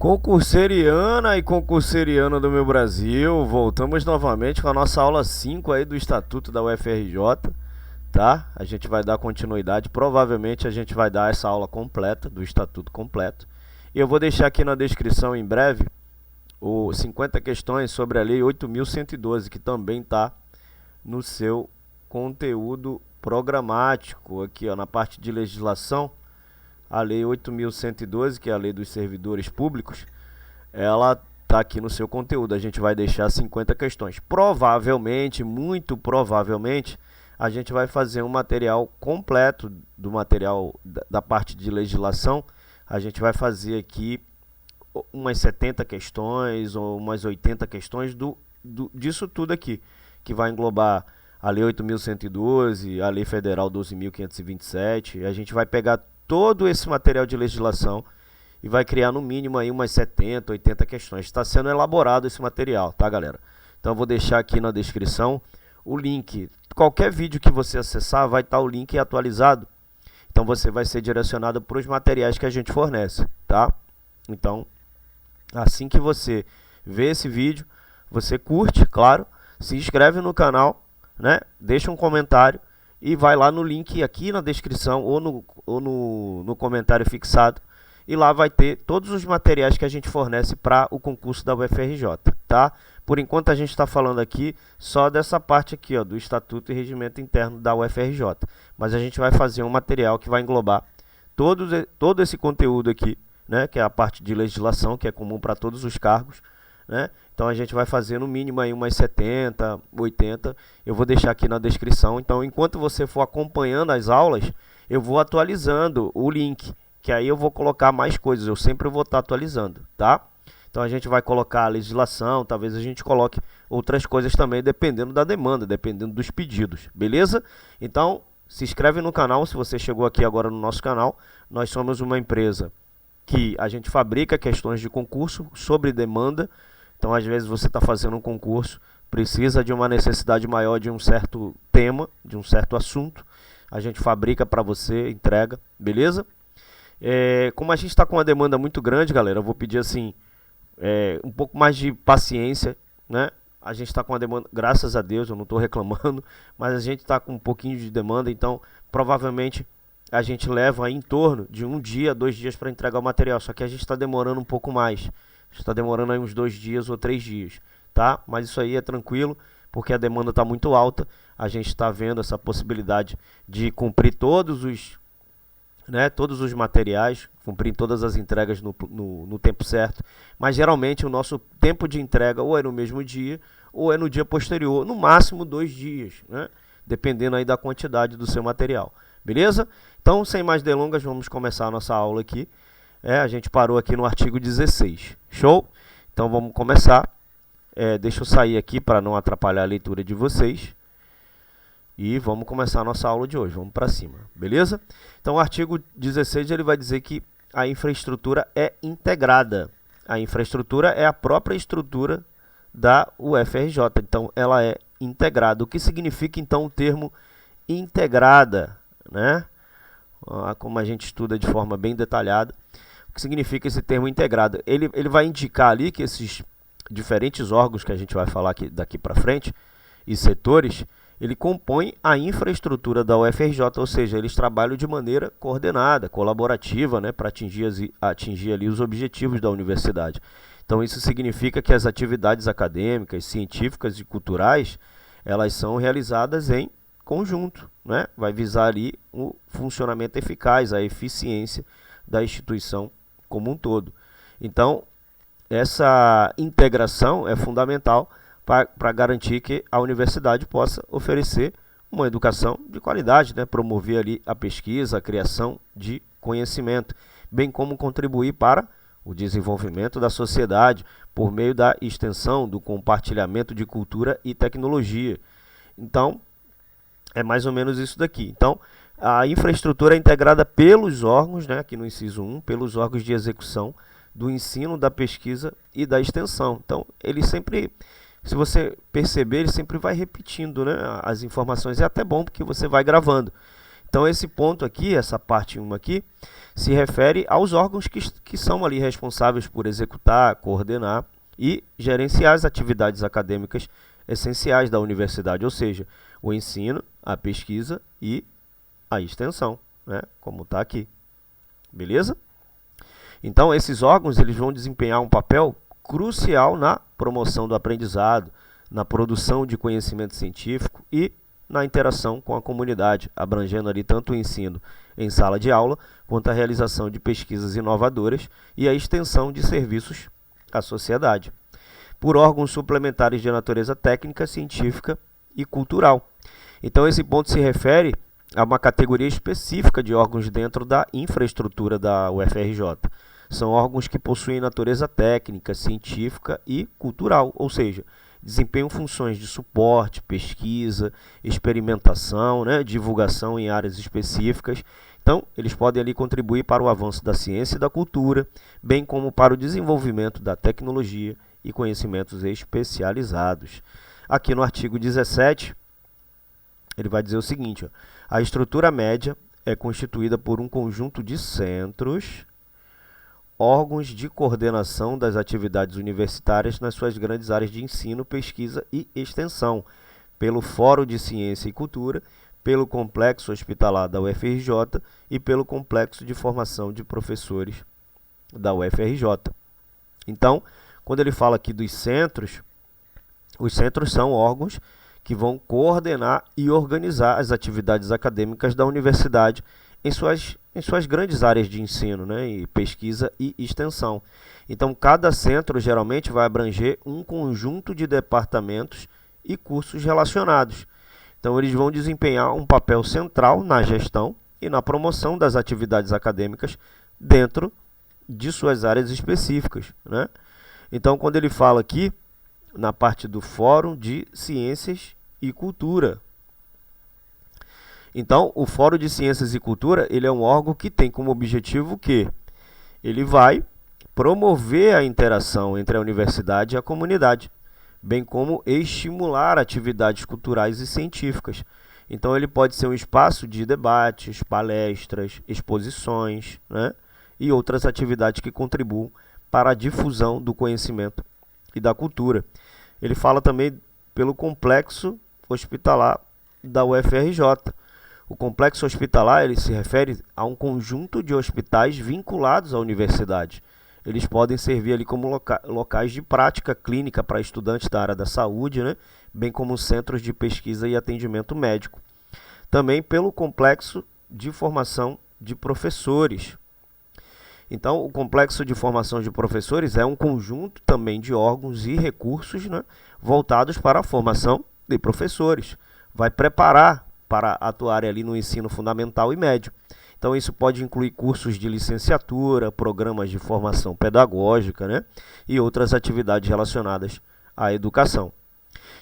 Concurseriana e concurseriano do meu Brasil, voltamos novamente com a nossa aula 5 aí do Estatuto da UFRJ, tá? A gente vai dar continuidade, provavelmente a gente vai dar essa aula completa, do Estatuto completo. E eu vou deixar aqui na descrição em breve o 50 questões sobre a Lei 8.112, que também está no seu conteúdo programático, aqui ó, na parte de legislação. A Lei 8.112, que é a Lei dos Servidores Públicos, ela está aqui no seu conteúdo. A gente vai deixar 50 questões. Provavelmente, muito provavelmente, a gente vai fazer um material completo do material da parte de legislação. A gente vai fazer aqui umas 70 questões ou umas 80 questões disso tudo aqui, que vai englobar a Lei 8.112, a Lei Federal 12.527. A gente vai pegar todo esse material de legislação e vai criar no mínimo aí umas 70, 80 questões. Está sendo elaborado esse material, tá, galera? Então eu vou deixar aqui na descrição o link. Qualquer vídeo que você acessar vai estar o link atualizado. Então você vai ser direcionado para os materiais que a gente fornece, tá? Então, assim que você vê esse vídeo, você curte, claro, se inscreve no canal, né? Deixa um comentário e vai lá no link aqui na descrição ou no comentário fixado. E lá vai ter todos os materiais que a gente fornece para o concurso da UFRJ, tá? Por enquanto a gente está falando aqui só dessa parte aqui, ó, do Estatuto e Regimento Interno da UFRJ. Mas a gente vai fazer um material que vai englobar todo esse conteúdo aqui, né? Que é a parte de legislação, que é comum para todos os cargos, né? Então a gente vai fazer no mínimo aí umas 70, 80, eu vou deixar aqui na descrição. Então enquanto você for acompanhando as aulas, eu vou atualizando o link, que aí eu vou colocar mais coisas, eu sempre vou estar atualizando, tá? Então a gente vai colocar a legislação, talvez a gente coloque outras coisas também, dependendo da demanda, dependendo dos pedidos, beleza? Então se inscreve no canal se você chegou aqui agora no nosso canal. Nós somos uma empresa que a gente fabrica questões de concurso sobre demanda. Então, às vezes, você está fazendo um concurso, precisa de uma necessidade maior de um certo tema, de um certo assunto. A gente fabrica para você, entrega, beleza? Como a gente está com uma demanda muito grande, galera, eu vou pedir assim, um pouco mais de paciência, né? A gente está com uma demanda, graças a Deus, eu não estou reclamando, mas a gente está com um pouquinho de demanda, então, provavelmente, a gente leva em torno de 1 dia, 2 dias para entregar o material, só que a gente está demorando um pouco mais. Está demorando aí uns 2 dias ou 3 dias, tá? Mas isso aí é tranquilo, porque a demanda está muito alta. A gente está vendo essa possibilidade de cumprir todos os materiais, cumprir todas as entregas no tempo certo. Mas geralmente o nosso tempo de entrega ou é no mesmo dia ou é no dia posterior, no máximo 2 dias, né? Dependendo aí da quantidade do seu material, beleza? Então, sem mais delongas, vamos começar a nossa aula aqui. A gente parou aqui no artigo 16. Show? Então vamos começar. Deixa eu sair aqui para não atrapalhar a leitura de vocês. E vamos começar a nossa aula de hoje. Vamos para cima, beleza? Então o artigo 16 ele vai dizer que a infraestrutura é integrada. A infraestrutura é a própria estrutura da UFRJ. Então ela é integrada. O que significa então o termo integrada, né? Como a gente estuda de forma bem detalhada. O que significa esse termo integrado? Ele vai indicar ali que esses diferentes órgãos que a gente vai falar aqui, daqui para frente, e setores, ele compõe a infraestrutura da UFRJ, ou seja, eles trabalham de maneira coordenada, colaborativa, né, para atingir ali os objetivos da universidade. Então isso significa que as atividades acadêmicas, científicas e culturais, elas são realizadas em conjunto, né? Vai visar ali o funcionamento eficaz, a eficiência da instituição como um todo. Então, essa integração é fundamental para garantir que a universidade possa oferecer uma educação de qualidade, né? Promover ali a pesquisa, a criação de conhecimento, bem como contribuir para o desenvolvimento da sociedade por meio da extensão, do compartilhamento de cultura e tecnologia. Então, é mais ou menos isso daqui. Então, a infraestrutura é integrada pelos órgãos, né, aqui no inciso 1, pelos órgãos de execução do ensino, da pesquisa e da extensão. Então, ele sempre, se você perceber, ele sempre vai repetindo, né, as informações. É até bom porque você vai gravando. Então esse ponto aqui, essa parte 1 aqui, se refere aos órgãos que são ali responsáveis por executar, coordenar e gerenciar as atividades acadêmicas essenciais da universidade, ou seja, o ensino, a pesquisa e a extensão, né, como está aqui. Beleza? Então, esses órgãos eles vão desempenhar um papel crucial na promoção do aprendizado, na produção de conhecimento científico e na interação com a comunidade, abrangendo ali tanto o ensino em sala de aula, quanto a realização de pesquisas inovadoras e a extensão de serviços à sociedade, por órgãos suplementares de natureza técnica, científica e cultural. Então, esse ponto se refere a uma categoria específica de órgãos dentro da infraestrutura da UFRJ. São órgãos que possuem natureza técnica, científica e cultural, ou seja, desempenham funções de suporte, pesquisa, experimentação, né, divulgação em áreas específicas. Então, eles podem ali contribuir para o avanço da ciência e da cultura, bem como para o desenvolvimento da tecnologia e conhecimentos especializados. Aqui no artigo 17, ele vai dizer o seguinte, ó, a estrutura média é constituída por um conjunto de centros, órgãos de coordenação das atividades universitárias nas suas grandes áreas de ensino, pesquisa e extensão, pelo Fórum de Ciência e Cultura, pelo Complexo Hospitalar da UFRJ e pelo Complexo de Formação de Professores da UFRJ. Então, quando ele fala aqui dos centros, os centros são órgãos que vão coordenar e organizar as atividades acadêmicas da universidade em suas grandes áreas de ensino, né, e pesquisa e extensão. Então, cada centro geralmente vai abranger um conjunto de departamentos e cursos relacionados. Então, eles vão desempenhar um papel central na gestão e na promoção das atividades acadêmicas dentro de suas áreas específicas, né? Então, quando ele fala aqui, na parte do Fórum de Ciências e Cultura. Então, o Fórum de Ciências e Cultura, ele é um órgão que tem como objetivo que ele vai promover a interação entre a universidade e a comunidade, bem como estimular atividades culturais e científicas. Então, ele pode ser um espaço de debates, palestras, exposições, né, e outras atividades que contribuam para a difusão do conhecimento e da cultura. Ele fala também pelo Complexo Hospitalar da UFRJ. O Complexo Hospitalar ele se refere a um conjunto de hospitais vinculados à universidade. Eles podem servir ali como locais de prática clínica para estudantes da área da saúde, né, bem como centros de pesquisa e atendimento médico. Também pelo Complexo de Formação de Professores. Então, o Complexo de Formação de Professores é um conjunto também de órgãos e recursos, né, voltados para a formação de professores. Vai preparar para atuar ali no ensino fundamental e médio. Então, isso pode incluir cursos de licenciatura, programas de formação pedagógica, né, e outras atividades relacionadas à educação.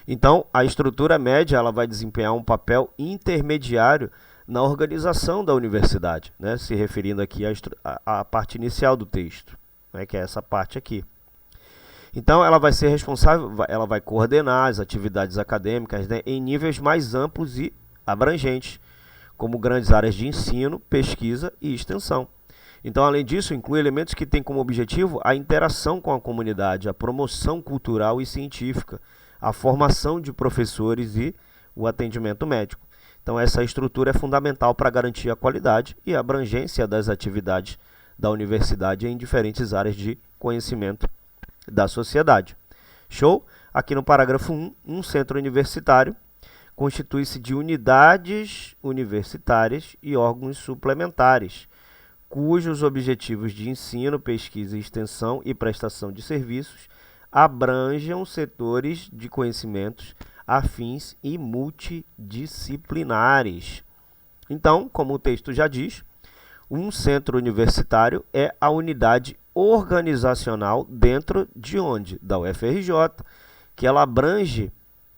Então, a estrutura média ela vai desempenhar um papel intermediário na organização da universidade, né, se referindo aqui à parte inicial do texto, né, que é essa parte aqui. Então, ela vai ser responsável, ela vai coordenar as atividades acadêmicas, né, em níveis mais amplos e abrangentes, como grandes áreas de ensino, pesquisa e extensão. Então, além disso, inclui elementos que têm como objetivo a interação com a comunidade, a promoção cultural e científica, a formação de professores e o atendimento médico. Então, essa estrutura é fundamental para garantir a qualidade e a abrangência das atividades da universidade em diferentes áreas de conhecimento da sociedade. Show? Aqui no parágrafo 1, um centro universitário constitui-se de unidades universitárias e órgãos suplementares, cujos objetivos de ensino, pesquisa, extensão e prestação de serviços abranjam setores de conhecimentos afins e multidisciplinares. Então, como o texto já diz, um centro universitário é a unidade organizacional dentro de onde? Da UFRJ, que ela abrange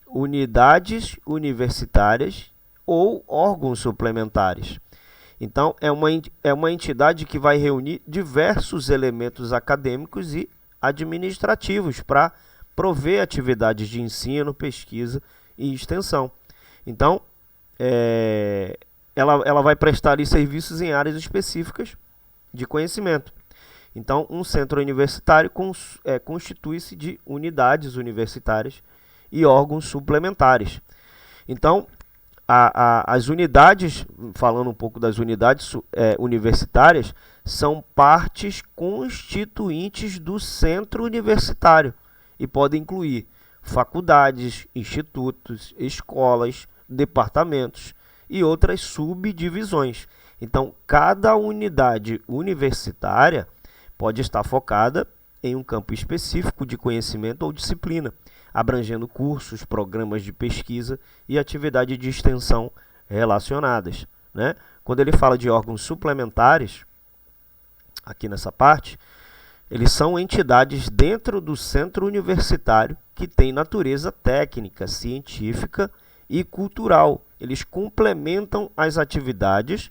unidades universitárias ou órgãos suplementares. Então, é uma entidade que vai reunir diversos elementos acadêmicos e administrativos para prover atividades de ensino, pesquisa e extensão. Então, ela vai prestar ali serviços em áreas específicas de conhecimento. Então, um centro universitário constitui-se de unidades universitárias e órgãos suplementares. Então, as unidades, falando um pouco das unidades universitárias, são partes constituintes do centro universitário e podem incluir faculdades, institutos, escolas, departamentos e outras subdivisões. Então, cada unidade universitária pode estar focada em um campo específico de conhecimento ou disciplina, abrangendo cursos, programas de pesquisa e atividade de extensão relacionadas, né? Quando ele fala de órgãos suplementares, aqui nessa parte, eles são entidades dentro do centro universitário que têm natureza técnica, científica e cultural. Eles complementam as atividades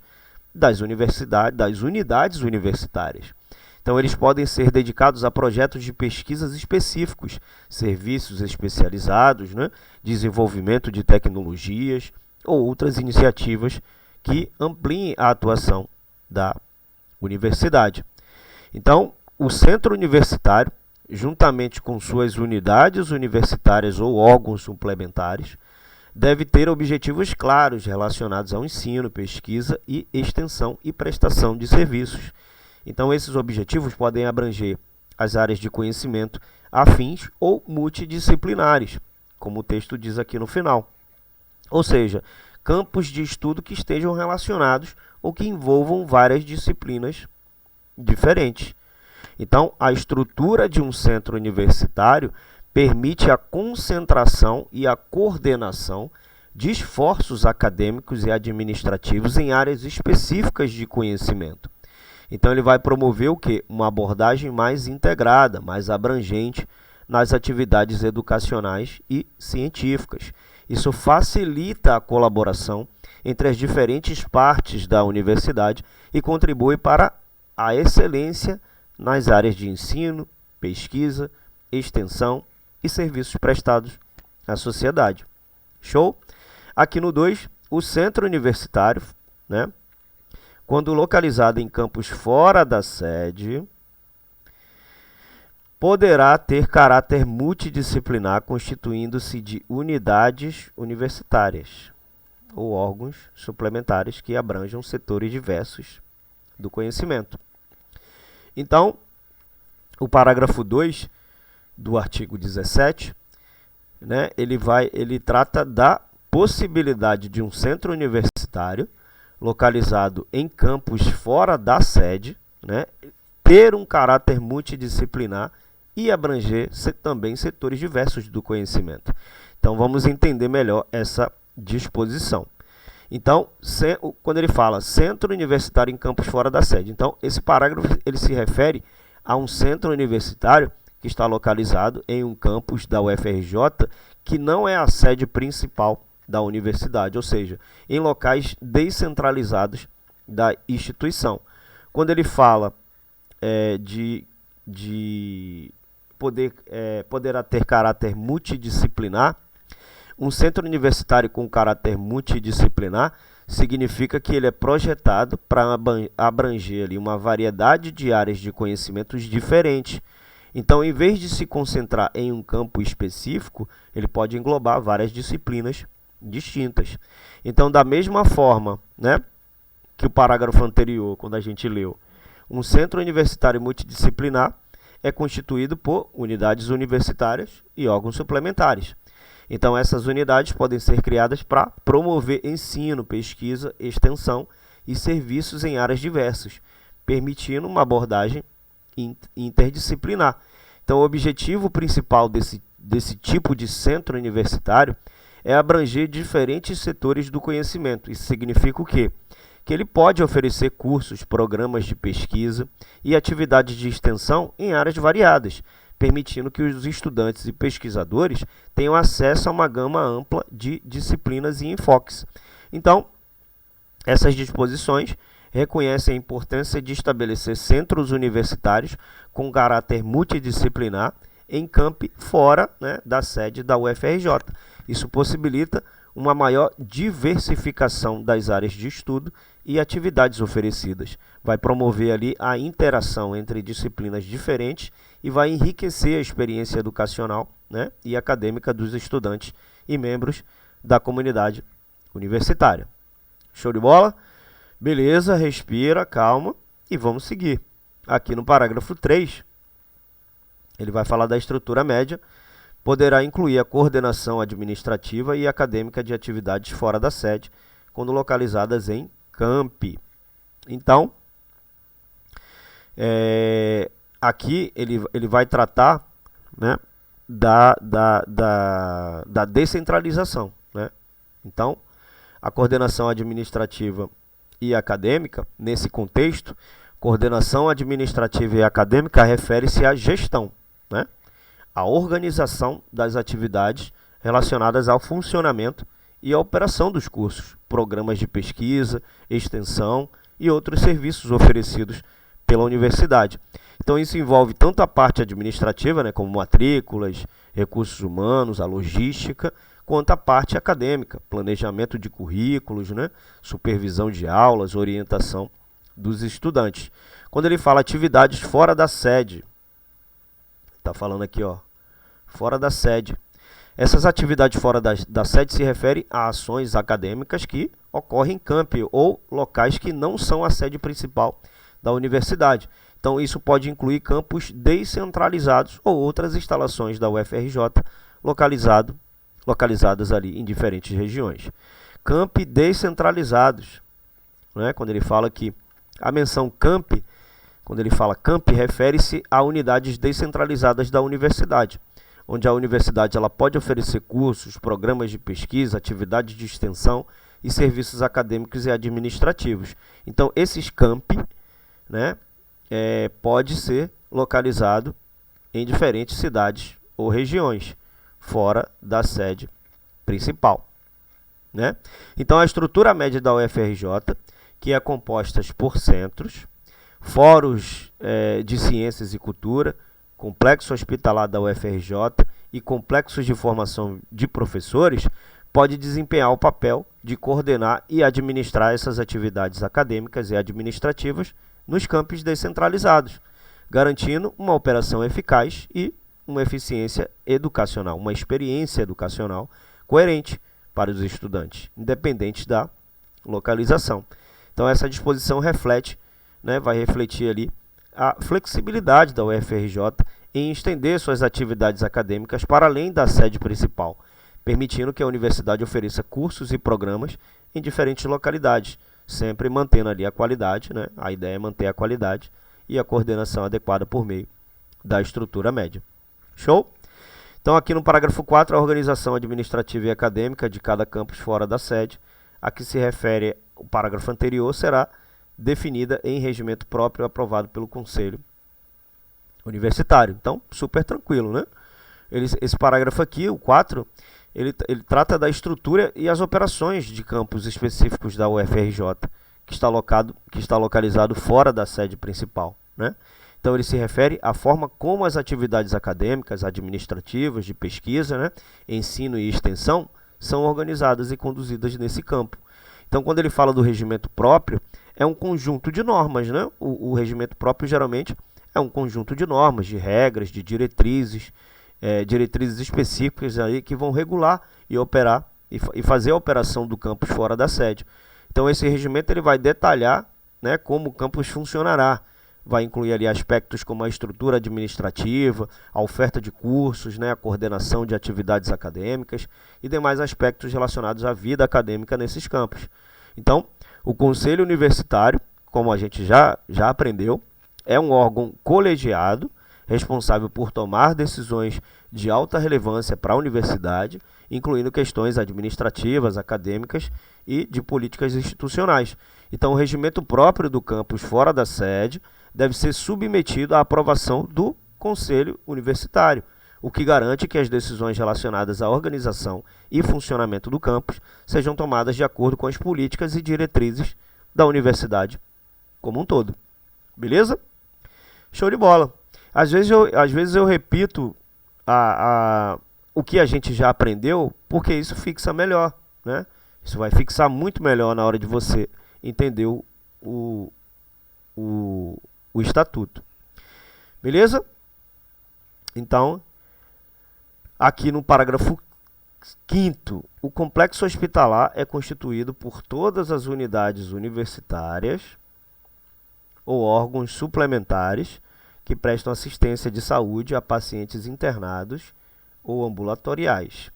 das unidades universitárias. Então, eles podem ser dedicados a projetos de pesquisas específicos, serviços especializados, né, desenvolvimento de tecnologias ou outras iniciativas que ampliem a atuação da universidade. Então, o centro universitário, juntamente com suas unidades universitárias ou órgãos suplementares, deve ter objetivos claros relacionados ao ensino, pesquisa e extensão e prestação de serviços. Então, esses objetivos podem abranger as áreas de conhecimento afins ou multidisciplinares, como o texto diz aqui no final. Ou seja, campos de estudo que estejam relacionados ou que envolvam várias disciplinas diferentes. Então, a estrutura de um centro universitário permite a concentração e a coordenação de esforços acadêmicos e administrativos em áreas específicas de conhecimento. Então, ele vai promover o quê? Uma abordagem mais integrada, mais abrangente nas atividades educacionais e científicas. Isso facilita a colaboração entre as diferentes partes da universidade e contribui para a excelência nas áreas de ensino, pesquisa, extensão e serviços prestados à sociedade. Show? Aqui no 2, o centro universitário, né, quando localizado em campus fora da sede, poderá ter caráter multidisciplinar, constituindo-se de unidades universitárias ou órgãos suplementares que abranjam setores diversos do conhecimento. Então, o parágrafo 2 do artigo 17, né, ele trata da possibilidade de um centro universitário localizado em campus fora da sede, né, ter um caráter multidisciplinar e abranger também setores diversos do conhecimento. Então, vamos entender melhor essa disposição. Então, quando ele fala centro universitário em campus fora da sede, então esse parágrafo ele se refere a um centro universitário que está localizado em um campus da UFRJ que não é a sede principal da universidade, ou seja, em locais descentralizados da instituição. Quando ele fala poderá ter caráter multidisciplinar, um centro universitário com caráter multidisciplinar significa que ele é projetado para abranger ali uma variedade de áreas de conhecimentos diferentes. Então, em vez de se concentrar em um campo específico, ele pode englobar várias disciplinas distintas. Então, da mesma forma, né, que o parágrafo anterior, quando a gente leu, um centro universitário multidisciplinar é constituído por unidades universitárias e órgãos suplementares. Então, essas unidades podem ser criadas para promover ensino, pesquisa, extensão e serviços em áreas diversas, permitindo uma abordagem interdisciplinar. Então, o objetivo principal desse tipo de centro universitário é abranger diferentes setores do conhecimento. Isso significa o quê? Que ele pode oferecer cursos, programas de pesquisa e atividades de extensão em áreas variadas, permitindo que os estudantes e pesquisadores tenham acesso a uma gama ampla de disciplinas e enfoques. Então, essas disposições reconhecem a importância de estabelecer centros universitários com caráter multidisciplinar em campi fora, né, da sede da UFRJ. Isso possibilita uma maior diversificação das áreas de estudo e atividades oferecidas. Vai promover ali a interação entre disciplinas diferentes e vai enriquecer a experiência educacional, né, e acadêmica dos estudantes e membros da comunidade universitária. Show de bola? Beleza, respira, calma e vamos seguir. Aqui no parágrafo 3, ele vai falar da estrutura média, poderá incluir a coordenação administrativa e acadêmica de atividades fora da sede, quando localizadas em campi. Então, aqui ele vai tratar, né, da descentralização, né? Então, a coordenação administrativa e acadêmica, nesse contexto, coordenação administrativa e acadêmica refere-se à gestão, né? A organização das atividades relacionadas ao funcionamento e à operação dos cursos, programas de pesquisa, extensão e outros serviços oferecidos pela universidade. Então isso envolve tanto a parte administrativa, né, como matrículas, recursos humanos, a logística, quanto a parte acadêmica, planejamento de currículos, né, supervisão de aulas, orientação dos estudantes. Quando ele fala atividades fora da sede, está falando aqui, ó, fora da sede. Essas atividades fora da sede se referem a ações acadêmicas que ocorrem em campi ou locais que não são a sede principal da universidade. Então, isso pode incluir campos descentralizados ou outras instalações da UFRJ localizadas ali em diferentes regiões. Campi descentralizados, né? Quando ele fala que a menção campi, quando ele fala campi, refere-se a unidades descentralizadas da universidade, onde a universidade ela pode oferecer cursos, programas de pesquisa, atividades de extensão e serviços acadêmicos e administrativos. Então, esses campi, né, pode ser localizado em diferentes cidades ou regiões, fora da sede principal, né? Então, a estrutura média da UFRJ, que é composta por centros, fóruns de ciências e cultura, complexo hospitalar da UFRJ e complexos de formação de professores, pode desempenhar o papel de coordenar e administrar essas atividades acadêmicas e administrativas nos campos descentralizados, garantindo uma operação eficaz e uma eficiência educacional, uma experiência educacional coerente para os estudantes, independente da localização. Então, essa disposição reflete, né, vai refletir ali a flexibilidade da UFRJ em estender suas atividades acadêmicas para além da sede principal, permitindo que a universidade ofereça cursos e programas em diferentes localidades, sempre mantendo ali a qualidade, né? A ideia é manter a qualidade e a coordenação adequada por meio da estrutura média. Show? Então, aqui no parágrafo 4, a organização administrativa e acadêmica de cada campus fora da sede, a que se refere o parágrafo anterior, será definida em regimento próprio aprovado pelo Conselho Universitário. Então, super tranquilo, né? Esse parágrafo aqui, o 4, ele trata da estrutura e as operações de campos específicos da UFRJ, que está localizado fora da sede principal, né? Então, ele se refere à forma como as atividades acadêmicas, administrativas, de pesquisa, né, ensino e extensão, são organizadas e conduzidas nesse campo. Então, quando ele fala do regimento próprio, é um conjunto de normas, né? O regimento próprio, geralmente, é um conjunto de normas, de regras, de diretrizes, diretrizes específicas aí que vão regular e operar e fazer a operação do campus fora da sede. Então, esse regimento ele vai detalhar, né, como o campus funcionará. Vai incluir ali aspectos como a estrutura administrativa, a oferta de cursos, né, a coordenação de atividades acadêmicas e demais aspectos relacionados à vida acadêmica nesses campos. Então, o Conselho Universitário, como a gente já aprendeu, é um órgão colegiado responsável por tomar decisões de alta relevância para a universidade, incluindo questões administrativas, acadêmicas e de políticas institucionais. Então, o regimento próprio do campus fora da sede deve ser submetido à aprovação do Conselho Universitário, o que garante que as decisões relacionadas à organização e funcionamento do campus sejam tomadas de acordo com as políticas e diretrizes da universidade como um todo. Beleza? Show de bola! Às vezes eu repito o que a gente já aprendeu, porque isso fixa melhor, né? Isso vai fixar muito melhor na hora de você entender o, o estatuto. Beleza? Então, aqui no parágrafo 5º, o complexo hospitalar é constituído por todas as unidades universitárias ou órgãos suplementares que prestam assistência de saúde a pacientes internados ou ambulatoriais.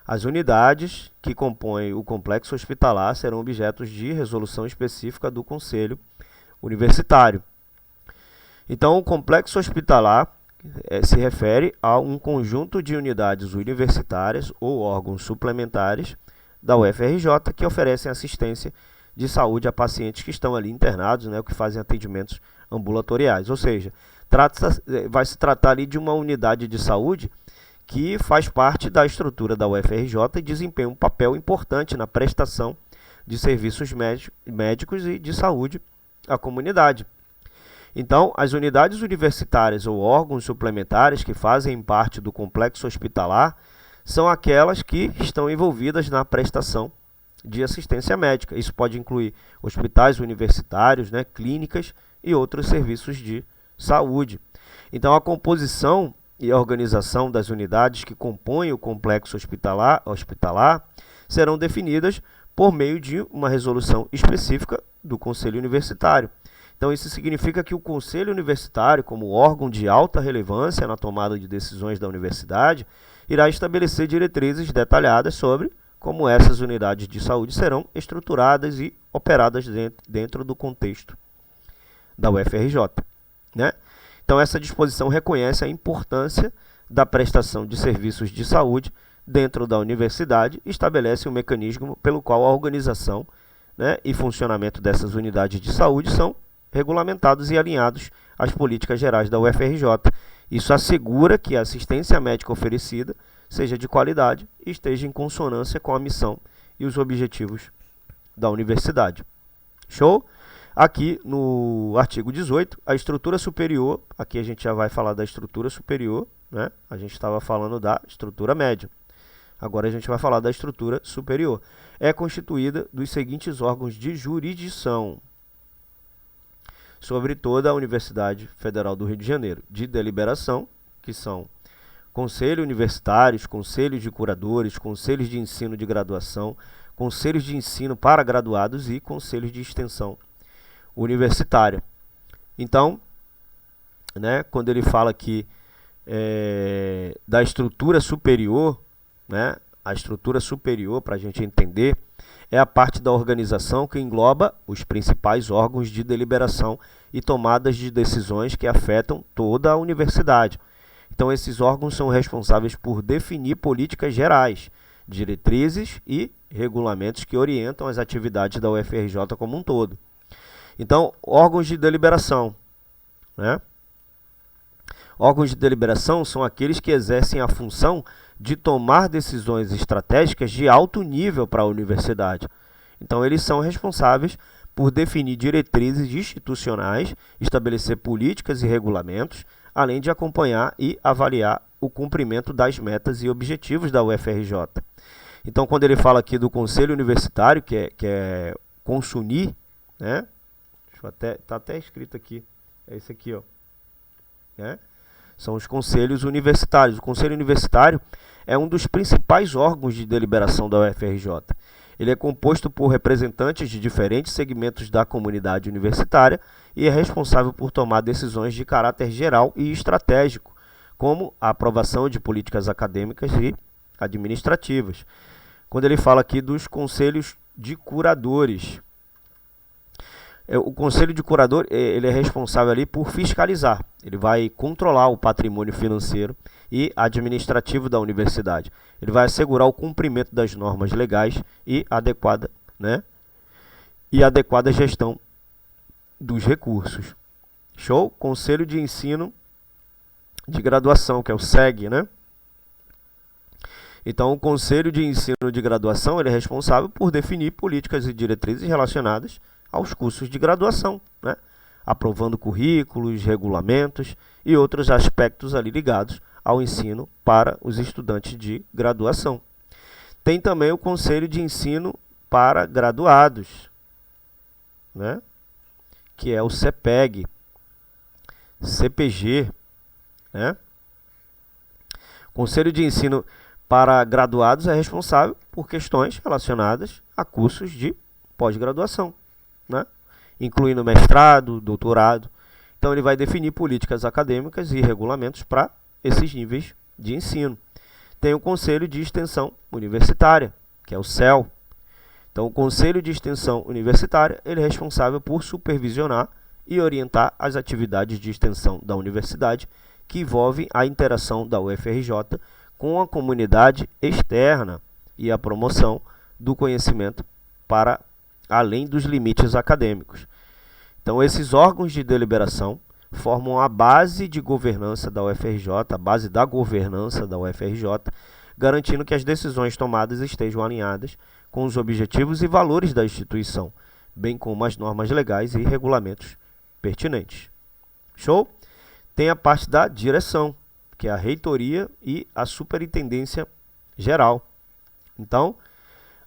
As unidades que compõem o complexo hospitalar serão objetos de resolução específica do Conselho Universitário. Então, o complexo hospitalar se refere a um conjunto de unidades universitárias ou órgãos suplementares da UFRJ que oferecem assistência de saúde a pacientes que estão ali internados, né, que fazem atendimentos ambulatoriais. Ou seja, vai se tratar ali de uma unidade de saúde que faz parte da estrutura da UFRJ e desempenha um papel importante na prestação de serviços médicos e de saúde à comunidade. Então, as unidades universitárias ou órgãos suplementares que fazem parte do complexo hospitalar são aquelas que estão envolvidas na prestação de assistência médica. Isso pode incluir hospitais universitários, né, clínicas e outros serviços de saúde. Então, a composição e a organização das unidades que compõem o complexo hospitalar serão definidas por meio de uma resolução específica do Conselho Universitário. Então, isso significa que o Conselho Universitário, como órgão de alta relevância na tomada de decisões da universidade, irá estabelecer diretrizes detalhadas sobre como essas unidades de saúde serão estruturadas e operadas dentro do contexto da UFRJ, né? Então, essa disposição reconhece a importância da prestação de serviços de saúde dentro da universidade e estabelece um mecanismo pelo qual a organização, né, e funcionamento dessas unidades de saúde são regulamentados e alinhados às políticas gerais da UFRJ. Isso assegura que a assistência médica oferecida seja de qualidade e esteja em consonância com a missão e os objetivos da universidade. Show? Aqui no artigo 18, a estrutura superior, aqui a gente já vai falar da estrutura superior, né? A gente estava falando da estrutura média. Agora a gente vai falar da estrutura superior. É constituída dos seguintes órgãos de jurisdição sobre toda a Universidade Federal do Rio de Janeiro, de deliberação, que são conselhos universitários, conselhos de curadores, conselhos de ensino de graduação, conselhos de ensino para graduados e conselhos de extensão universitária. Então, né, quando ele fala aqui da estrutura superior, né, a estrutura superior, para a gente entender, é a parte da organização que engloba os principais órgãos de deliberação e tomadas de decisões que afetam toda a universidade. Então, esses órgãos são responsáveis por definir políticas gerais, diretrizes e regulamentos que orientam as atividades da UFRJ como um todo. Então, órgãos de deliberação, né? Órgãos de deliberação são aqueles que exercem a função de tomar decisões estratégicas de alto nível para a universidade. Então, eles são responsáveis por definir diretrizes institucionais, estabelecer políticas e regulamentos, além de acompanhar e avaliar o cumprimento das metas e objetivos da UFRJ. Então, quando ele fala aqui do Conselho Universitário, que é Consunir, né? Está até escrito aqui, é esse aqui, ó, né? São os conselhos universitários. O Conselho Universitário é um dos principais órgãos de deliberação da UFRJ. Ele é composto por representantes de diferentes segmentos da comunidade universitária e é responsável por tomar decisões de caráter geral e estratégico, como a aprovação de políticas acadêmicas e administrativas. Quando ele fala aqui dos conselhos de curadores, o conselho de curador ele é responsável ali por fiscalizar. Ele vai controlar o patrimônio financeiro e administrativo da universidade. Ele vai assegurar o cumprimento das normas legais e adequada gestão dos recursos. Show? Conselho de Ensino de Graduação, que é o SEG, né? Então, o Conselho de Ensino de Graduação ele é responsável por definir políticas e diretrizes relacionadas aos cursos de graduação, né? Aprovando currículos, regulamentos e outros aspectos ali ligados ao ensino para os estudantes de graduação. Tem também o Conselho de Ensino para Graduados, né? Que é o CEPEG, CPG, né? O Conselho de Ensino para Graduados é responsável por questões relacionadas a cursos de pós-graduação, né? Incluindo mestrado, doutorado. Então ele vai definir políticas acadêmicas e regulamentos para esses níveis de ensino. Tem o Conselho de Extensão Universitária, que é o CEL. Então o Conselho de Extensão Universitária ele é responsável por supervisionar e orientar as atividades de extensão da universidade que envolvem a interação da UFRJ com a comunidade externa e a promoção do conhecimento para além dos limites acadêmicos. Então, esses órgãos de deliberação formam a base de governança da UFRJ, a base da governança da UFRJ, garantindo que as decisões tomadas estejam alinhadas com os objetivos e valores da instituição, bem como as normas legais e regulamentos pertinentes. Show? Tem a parte da direção, que é a reitoria e a superintendência geral. Então,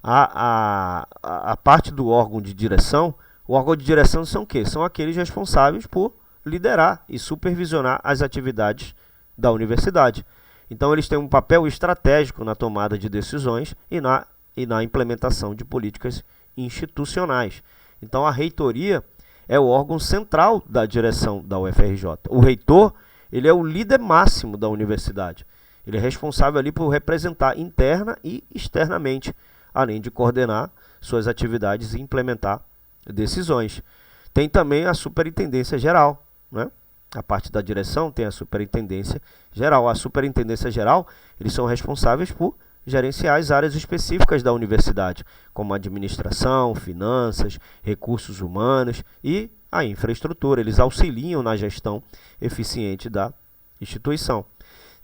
a parte do órgão de direção, o órgão de direção são o quê? São aqueles responsáveis por liderar e supervisionar as atividades da universidade. Então, eles têm um papel estratégico na tomada de decisões e na implementação de políticas institucionais. Então, a reitoria é o órgão central da direção da UFRJ. O reitor, ele é o líder máximo da universidade. Ele é responsável ali por representar interna e externamente, além de coordenar suas atividades e implementar decisões. Tem também a superintendência geral, né? A parte da direção tem a superintendência geral. A superintendência geral, eles são responsáveis por gerenciar as áreas específicas da universidade, como administração, finanças, recursos humanos e a infraestrutura. Eles auxiliam na gestão eficiente da instituição.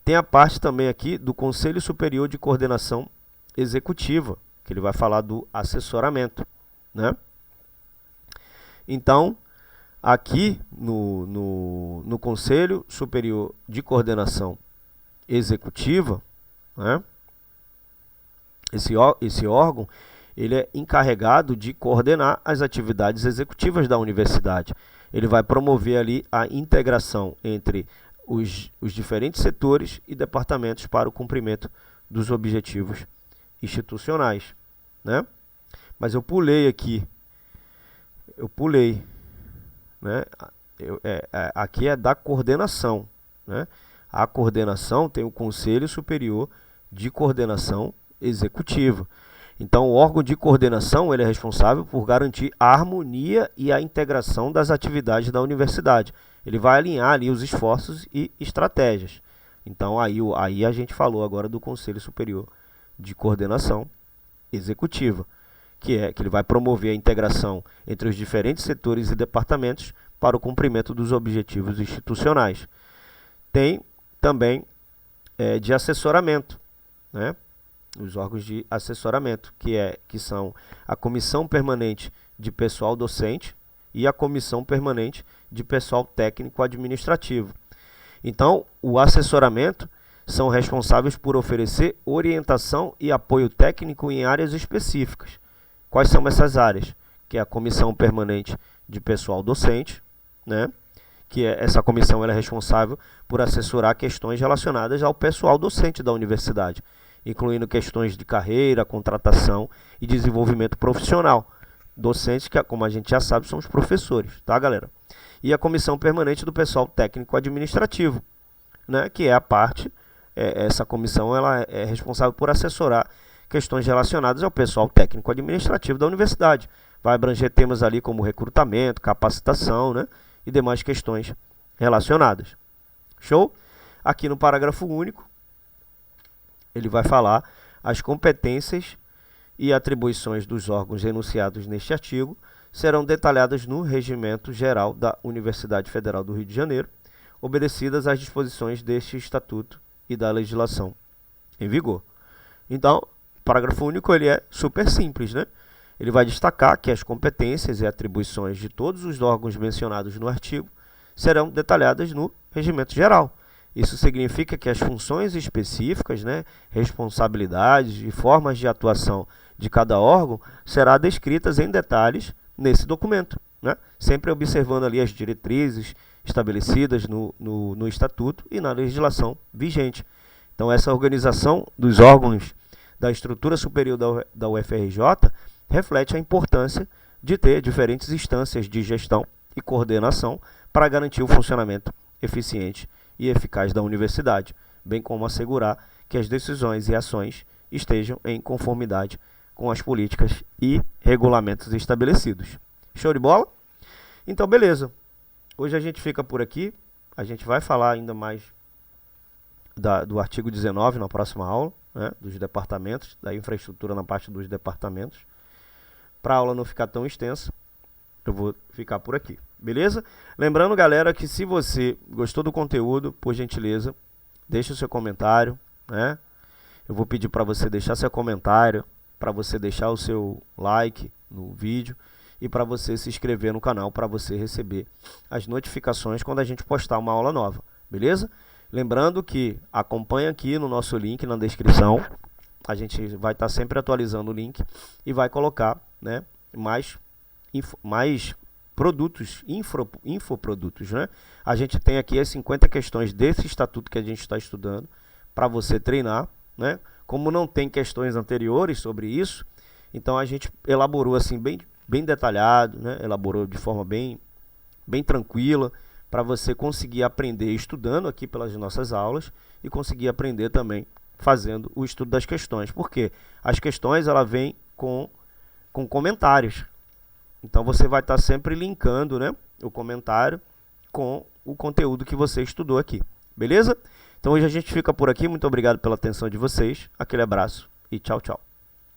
Tem a parte também aqui do Conselho Superior de Coordenação Executiva, que ele vai falar do assessoramento, né? Então, aqui no Conselho Superior de Coordenação Executiva, né? Esse órgão ele é encarregado de coordenar as atividades executivas da universidade. Ele vai promover ali a integração entre os diferentes setores e departamentos para o cumprimento dos objetivos institucionais, né? Mas eu pulei aqui, né? Aqui é da coordenação, né? A coordenação tem o Conselho Superior de Coordenação Executiva. Então, o órgão de coordenação ele é responsável por garantir a harmonia e a integração das atividades da universidade. Ele vai alinhar ali os esforços e estratégias. Então, aí a gente falou agora do Conselho Superior de Coordenação Executiva, que ele vai promover a integração entre os diferentes setores e departamentos para o cumprimento dos objetivos institucionais. Tem também de assessoramento, né? Os órgãos de assessoramento, que são a Comissão Permanente de Pessoal Docente e a Comissão Permanente de Pessoal Técnico Administrativo. Então, o assessoramento são responsáveis por oferecer orientação e apoio técnico em áreas específicas. Quais são essas áreas? Que é a Comissão Permanente de Pessoal Docente, né? Essa comissão ela é responsável por assessorar questões relacionadas ao pessoal docente da universidade, incluindo questões de carreira, contratação e desenvolvimento profissional. Docentes que, como a gente já sabe, são os professores, tá, galera? E a Comissão Permanente do Pessoal Técnico Administrativo, né? Que é a parte, essa comissão ela é responsável por assessorar questões relacionadas ao pessoal técnico administrativo da universidade. Vai abranger temas ali como recrutamento, capacitação, né? E demais questões relacionadas. Show? Aqui no parágrafo único, ele vai falar as competências e atribuições dos órgãos enunciados neste artigo serão detalhadas no Regimento Geral da Universidade Federal do Rio de Janeiro, obedecidas às disposições deste Estatuto e da legislação em vigor. Então, o parágrafo único ele é super simples, né? Ele vai destacar que as competências e atribuições de todos os órgãos mencionados no artigo serão detalhadas no Regimento Geral. Isso significa que as funções específicas, né, responsabilidades e formas de atuação de cada órgão serão descritas em detalhes nesse documento, né? Sempre observando ali as diretrizes estabelecidas no Estatuto e na legislação vigente. Então, essa organização dos órgãos da estrutura superior da UFRJ reflete a importância de ter diferentes instâncias de gestão e coordenação para garantir o funcionamento eficiente e eficaz da universidade, bem como assegurar que as decisões e ações estejam em conformidade com as políticas e regulamentos estabelecidos. Show de bola? Então, beleza. Hoje a gente fica por aqui. A gente vai falar ainda mais do artigo 19 na próxima aula, né, dos departamentos, da infraestrutura na parte dos departamentos. Para a aula não ficar tão extensa, eu vou ficar por aqui. Beleza? Lembrando, galera, que se você gostou do conteúdo, por gentileza, deixe o seu comentário, né? Eu vou pedir para você deixar seu comentário, para você deixar o seu like no vídeo e para você se inscrever no canal para você receber as notificações quando a gente postar uma aula nova, beleza? Lembrando que acompanha aqui no nosso link na descrição, a gente vai estar sempre atualizando o link e vai colocar, né, mais produtos, infoprodutos, né? A gente tem aqui as 50 questões desse estatuto que a gente está estudando para você treinar, né? Como não tem questões anteriores sobre isso, então a gente elaborou assim bem detalhado, né? Elaborou de forma bem tranquila para você conseguir aprender estudando aqui pelas nossas aulas e conseguir aprender também fazendo o estudo das questões, porque as questões ela vem com comentários. Então você vai estar sempre linkando, né, o comentário com o conteúdo que você estudou aqui. Beleza? Então hoje a gente fica por aqui. Muito obrigado pela atenção de vocês. Aquele abraço e tchau, tchau.